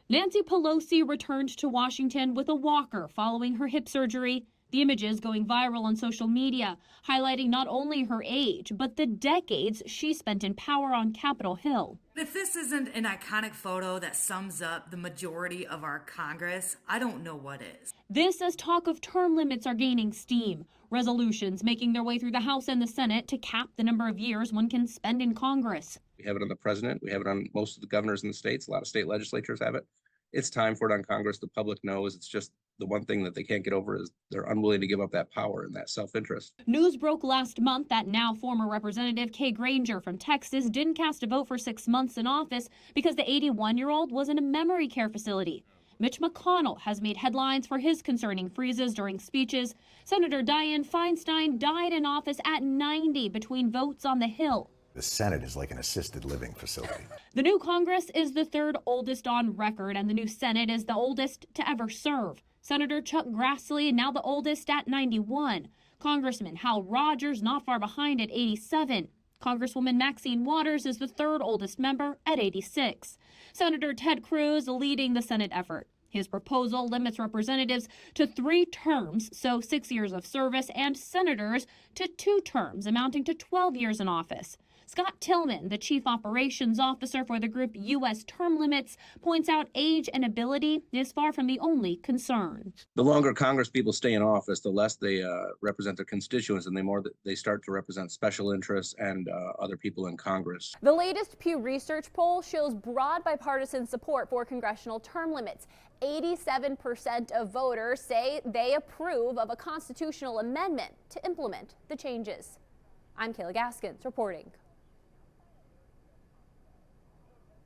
Nancy Pelosi returned to Washington with a walker following her hip surgery. The images going viral on social media, highlighting not only her age, but the decades she spent in power on Capitol Hill. If this isn't an iconic photo that sums up the majority of our Congress, I don't know what is. This as talk of term limits are gaining steam. Resolutions making their way through the House and the Senate to cap the number of years one can spend in Congress. We have it on the president. We have it on most of the governors in the states. A lot of state legislatures have it. It's time for it on Congress. The public knows. It's just the one thing that they can't get over is they're unwilling to give up that power and that self-interest. News broke last month that now former Representative Kay Granger from Texas didn't cast a vote for 6 months in office because the 81-year-old was in a memory care facility. Mitch McConnell has made headlines for his concerning freezes during speeches. Senator Dianne Feinstein died in office at 90 between votes on the Hill. The Senate is like an assisted living facility. The new Congress is the third oldest on record, and the new Senate is the oldest to ever serve. Senator Chuck Grassley, now the oldest at 91. Congressman Hal Rogers, not far behind at 87. Congresswoman Maxine Waters is the third oldest member at 86. Senator Ted Cruz leading the Senate effort. His proposal limits representatives to 3 terms, so 6 years of service, and senators to 2 terms, amounting to 12 years in office. Scott Tillman, the chief operations officer for the group U.S. Term Limits, points out age and ability is far from the only concern. The longer Congress people stay in office, the less they represent their constituents and the more that they start to represent special interests and other people in Congress. The latest Pew Research poll shows broad bipartisan support for congressional term limits. 87% of voters say they approve of a constitutional amendment to implement the changes. I'm Kayla Gaskins reporting.